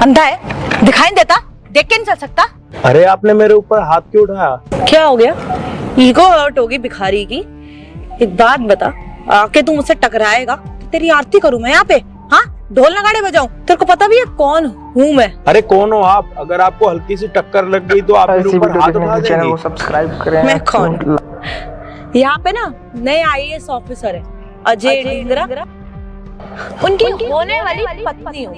अंधा है, दिखाई नहीं देता, देख के नहीं चल सकता। अरे आपने मेरे ऊपर हाथ क्यों उठाया? क्या हो गया? ईगो हर्ट होगी भिखारी की। एक बात बता, आके तू मुझसे टकराएगा तो तेरी आरती करूं मैं यहाँ पे? हाँ, ढोल नगाड़े बजाऊं? तेरे को पता भी है कौन हूँ मैं? अरे कौन हो आप? अगर आपको हल्की सी टक्कर लग गई तो आप मेरे ऊपर हाथ उठा देंगे। चैनल को सब्सक्राइब करें। मैं कौन? यहाँ पे ना नए आईएएस ऑफिसर है अजय डिंगरा, उनकी होने वाली पत्नी हूँ।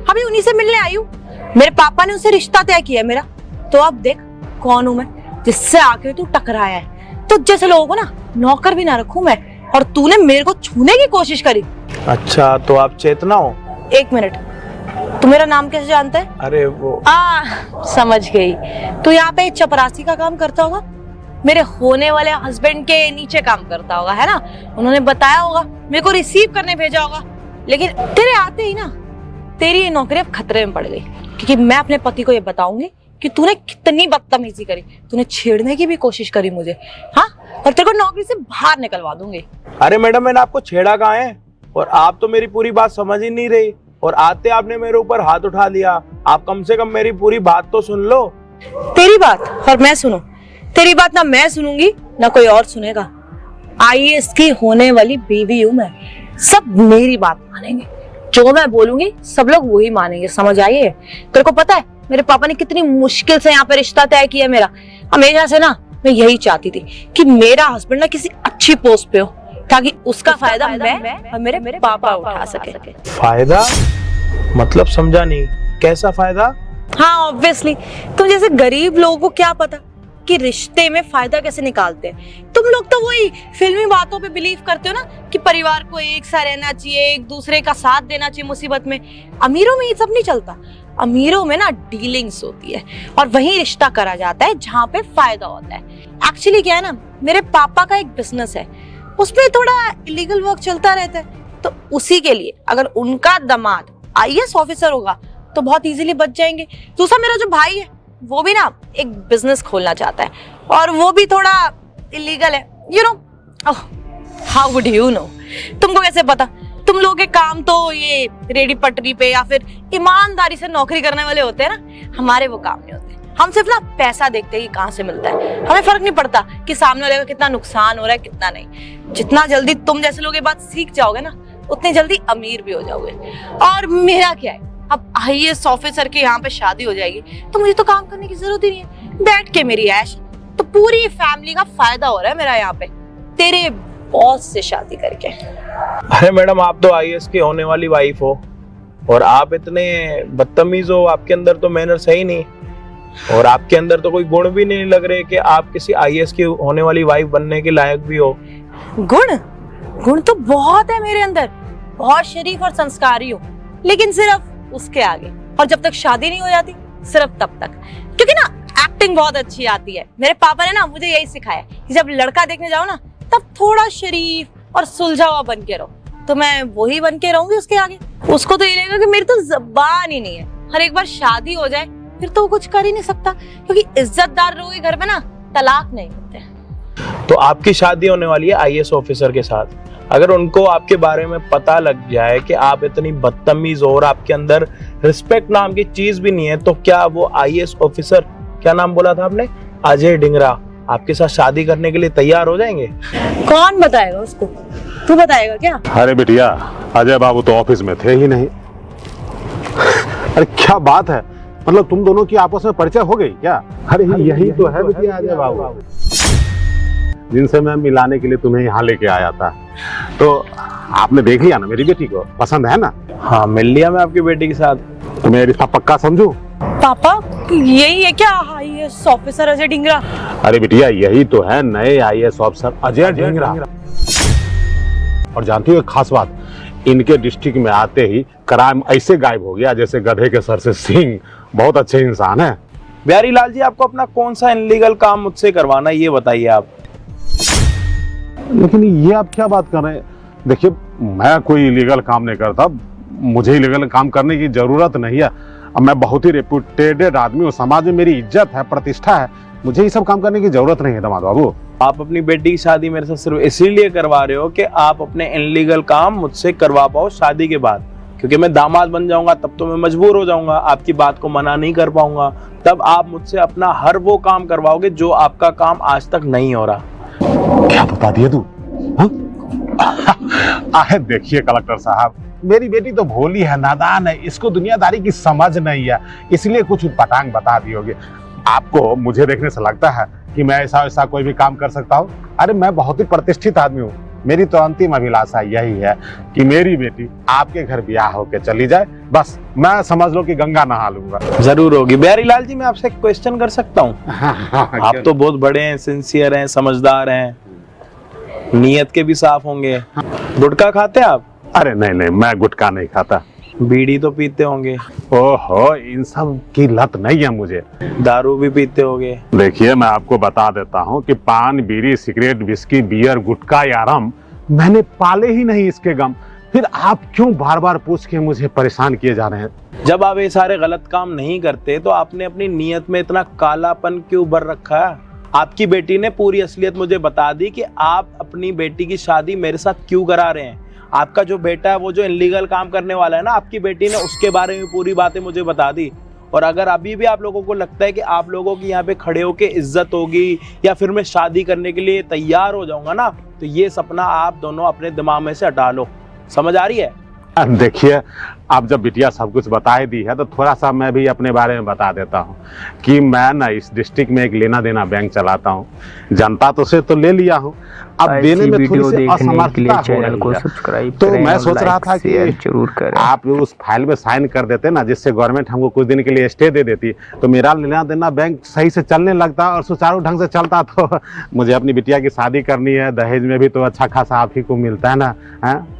अभी उन्हीं से मिलने आई हूँ। मेरे पापा ने उनसे रिश्ता तय किया मेरा, तो अब देख कौन हूँ मैं, जिससे आके तू टकराया है। तो जैसे लोगों को ना नौकर भी ना रखूं मैं, और तूने मेरे को छूने की कोशिश करी। अच्छा, तो आप चेतना हो? एक मिनट, तू मेरा नाम कैसे जानता है? अरे वो समझ गई। तू यहाँ पे चपरासी का काम करता होगा, मेरे होने वाले हस्बैंड के नीचे काम करता होगा, है ना? उन्होंने बताया होगा, मेरे को रिसीव करने भेजा होगा। लेकिन तेरे आते ही ना तेरी ये नौकरी अब खतरे में पड़ गई, क्योंकि मैं अपने पति को ये बताऊंगी कि तूने कितनी बदतमीजी करी, तूने छेड़ने की भी कोशिश करी मुझे। हाँ, और तेरे को नौकरी से बाहर निकलवा दूंगी। अरे मैडम, मैंने आपको छेड़ा कहाँ है? और आप तो मेरी पूरी बात समझ ही नहीं रही, और आते आपने मेरे ऊपर हाथ उठा लिया। आप कम से कम मेरी पूरी बात तो सुन लो। तेरी बात और मैं सुनूं? तेरी बात ना मैं सुनूंगी ना कोई और सुनेगा। आईएएस की होने वाली बीवी हूं मैं, सब मेरी बात मानेंगे। जो मैं बोलूंगी सब लोग वही मानेंगे, समझ आई है? तेरे को पता है मेरे पापा ने कितनी मुश्किल से यहाँ पे रिश्ता तय किया मेरा। हमेशा से ना मैं यही चाहती थी कि मेरा हस्बैंड ना किसी अच्छी पोस्ट पे हो, ताकि उसका फायदा मैं और मेरे पापा उठा सके। फायदा? मतलब समझा नहीं, कैसा फायदा? हाँ, ऑब्वियसली तुम जैसे गरीब लोगों को क्या पता कि रिश्ते में फायदा कैसे निकालते हैं। तुम लोग तो वही फिल्मी बातों पे बिलीव करते हो ना कि परिवार को एक सा रहना चाहिए, एक दूसरे का साथ देना चाहिए मुसीबत में। अमीरों में ये सब नहीं चलता। अमीरों में ना डीलिंग्स होती है, और वही रिश्ता करा जाता है जहाँ पे फायदा होता है। एक्चुअली क्या है ना, मेरे पापा का एक बिजनेस है, उसमें थोड़ा इलीगल वर्क चलता रहता है। तो उसी के लिए अगर उनका दामाद आईएएस ऑफिसर होगा तो बहुत इजीली बच जाएंगे। दूसरा, मेरा जो भाई है वो भी ना एक बिजनेस खोलना चाहता है, और वो भी थोड़ा इलीगल है। You know, how would you know? तुमको कैसे पता? तुम लोगों के काम तो ये रेडी पटरी पे या फिर ईमानदारी से नौकरी करने वाले होते हैं ना, हमारे वो काम नहीं होते। हम सिर्फ ना पैसा देखते हैं कि कहाँ से मिलता है। हमें फर्क नहीं पड़ता कि सामने वाले का कितना नुकसान हो रहा है, कितना नहीं। जितना जल्दी तुम जैसे लोग ये बात सीख जाओगे ना, उतनी जल्दी अमीर भी हो जाओगे। और मेरा क्या है, अब आईएएस ऑफिसर के यहाँ पे शादी हो जाएगी तो मुझे तो काम करने की जरूरत ही नहीं है, बैठ के मेरी ऐश। तो पूरी फैमिली का फायदा हो रहा है मेरा यहाँ पे तेरे बॉस से शादी करके। अरे मैडम, आप तो आईएएस की होने वाली वाइफ हो, और आप इतने बदतमीज हो। आपके अंदर तो मैनर्स है ही नहीं, और आपके अंदर तो कोई गुण भी नहीं लग रहे कि आप किसी आईएएस की होने वाली वाइफ बनने के लायक भी हो। गुण तो बहुत है मेरे अंदर, बहुत शरीफ और संस्कारी हूँ, लेकिन सिर्फ उसके आगे। और जब तक शादी नहीं हो जाती सिर्फ तब तक, क्योंकि ना एक्टिंग बहुत अच्छी आती है। मेरे पापा ने ना मुझे यही सिखाया कि जब लड़का देखने जाओ ना, तब थोड़ा शरीफ और सुलझा हुआ बन के रहो। तो मैं वही बन के रहूंगी उसके आगे। उसको तो ये लगेगा कि मेरी तो जबान ही नहीं है, और एक बार शादी हो जाए फिर तो वो कुछ कर ही नहीं सकता, क्योंकि इज्जतदार लोगों के घर में ना तलाक नहीं होते। तो आपकी शादी होने वाली है आईएएस ऑफिसर के साथ। अगर उनको आपके बारे में पता लग जाए कि आप इतनी बदतमीज हो और आपके अंदर रिस्पेक्ट नाम की चीज भी नहीं है, तो क्या वो आईएएस ऑफिसर, क्या नाम बोला था आपने, अजय डिंगरा, आपके साथ शादी करने के लिए तैयार हो जाएंगे? कौन बताएगा उसको? तू बताएगा क्या? अरे बिटिया, अजय बाबू तो ऑफिस में थे ही नहीं। अरे क्या बात है, मतलब तुम दोनों की आपस में परिचय हो गई क्या? अरे यही तो है बिटिया अजय बाबू, जिनसे मैं मिलाने के लिए तुम्हें यहाँ लेके आया था। तो आपने देख लिया ना मेरी बेटी को, पसंद है ना? हाँ, मिल लिया मैं आपकी बेटी के साथ। तुम्हें रिश्ता पक्का समझू? पापा, यही है क्या आईएएस ऑफिसर अजय डिंगरा? अरे बिटिया, यही तो है नए आईएएस ऑफिसर अजय डिंगरा। और जानती हो एक खास बात, इनके डिस्ट्रिक्ट में आते ही क्राइम ऐसे गायब हो गया जैसे गधे के सर से सींग। बहुत अच्छे इंसान है। बिहारी लाल जी, आपको अपना कौन सा इनलीगल काम मुझसे करवाना है, ये बताइए आप। लेकिन ये आप क्या बात कर रहे हैं? देखिए, मैं कोई इलीगल काम नहीं करता, मुझे इलीगल काम करने की जरूरत नहीं है। अब मैं बहुत ही रेपुटेटेड आदमी हूँ, समाज में मेरी इज्जत है, प्रतिष्ठा है, मुझे ये सब काम करने की जरूरत नहीं है दामाद बाबू। आप अपनी बेटी की शादी मेरे साथ सिर्फ इसीलिए करवा रहे हो कि आप अपने इनलीगल काम मुझसे करवा पाओ शादी के बाद। क्योंकि मैं दामाद बन जाऊंगा तब तो मैं मजबूर हो जाऊंगा, आपकी बात को मना नहीं कर पाऊंगा, तब आप मुझसे अपना हर वो काम करवाओगे जो आपका काम आज तक नहीं हो रहा। क्या बता दिया तू? आहे देखिए कलेक्टर साहब, मेरी बेटी तो भोली है, नादान है, इसको दुनियादारी की समझ नहीं है, इसलिए कुछ पटांग बता दी होगी। आपको मुझे देखने से लगता है कि मैं ऐसा कोई भी काम कर सकता हूँ? अरे मैं बहुत ही प्रतिष्ठित आदमी हूँ। मेरी तो अंतिम अभिलाषा यही है कि मेरी बेटी आपके घर ब्याह होके चली जाए, बस मैं समझ लो कि गंगा नहा लूंगा। जरूर होगी। बिहारी लाल जी, मैं आपसे एक क्वेश्चन कर सकता हूँ? आप तो बहुत बड़े हैं, सिंसियर हैं, समझदार हैं, नीयत के भी साफ होंगे। गुटखा खाते हैं आप? अरे नहीं नहीं, मैं गुटखा नहीं खाता। बीड़ी तो पीते होंगे? ओहो, इन सब की लत नहीं है मुझे। दारू भी पीते होंगे? देखिए मैं आपको बता देता हूँ कि पान, बीड़ी, सिगरेट, विस्की, बियर, गुटखा या रम मैंने पाले ही नहीं इसके गम। फिर आप क्यों बार बार पूछ के मुझे परेशान किए जा रहे हैं? जब आप ये सारे गलत काम नहीं करते तो आपने अपनी नीयत में इतना कालापन क्यों भर रखा है? आपकी बेटी ने पूरी असलियत मुझे बता दी कि आप अपनी बेटी की शादी मेरे साथ क्यों करा रहे हैं। आपका जो बेटा है वो जो इलीगल काम करने वाला है ना, आपकी बेटी ने उसके बारे में पूरी बातें मुझे बता दी। और अगर अभी भी आप लोगों को लगता है कि आप लोगों की यहाँ पे खड़े होके इज्जत होगी या फिर मैं शादी करने के लिए तैयार हो जाऊंगा ना, तो ये सपना आप दोनों अपने दिमाग में से हटा लो। समझ आ रही है? देखिए, आप जब बिटिया सब कुछ बता ही दी है तो थोड़ा सा मैं भी अपने बारे में बता देता हूँ कि मैं ना इस डिस्ट्रिक्ट में एक लेना देना बैंक चलाता हूँ। जनता तो से तो ले लिया हूँ, अब देने में थोड़ी सी असमर्थता हो रही है। तो मैं सोच रहा था कि जरूर करें। आप उस फाइल में साइन कर देते ना, जिससे गवर्नमेंट हमको कुछ दिन के लिए स्टे दे देती, तो मेरा लेना देना बैंक सही से चलने लगता और सुचारू ढंग से चलता। तो मुझे अपनी बिटिया की शादी करनी है, दहेज में भी तो अच्छा खासा आप ही को मिलता है ना,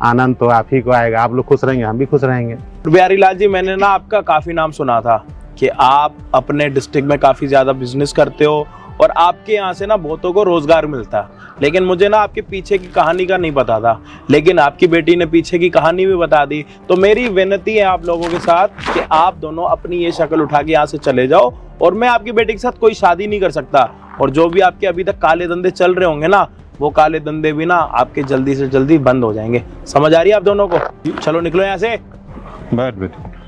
आनंद तो आप ही को आएगा। आप लोग खुश रहेंगे, हम भी खुश रहेंगे। बिहारी लाल जी, मैंने ना आपका काफी नाम सुना था कि आप अपने डिस्ट्रिक्ट में काफी ज्यादा बिजनेस करते हो और आपके यहाँ से ना बहुतों को रोजगार मिलता है। लेकिन मुझे ना आपके पीछे की कहानी का नहीं पता था, लेकिन आपकी बेटी ने पीछे की कहानी भी बता दी। तो मेरी विनती है आप लोगों के साथ कि आप दोनों अपनी ये शक्ल उठा के यहाँ से चले जाओ, और मैं आपकी बेटी के साथ कोई शादी नहीं कर सकता। और जो भी आपके अभी तक काले धंधे चल रहे होंगे ना, वो काले धंधे भी ना आपके जल्दी से जल्दी बंद हो जाएंगे। समझ आ रही है आप दोनों को? चलो निकलो यहाँ से। बैठ बेटी।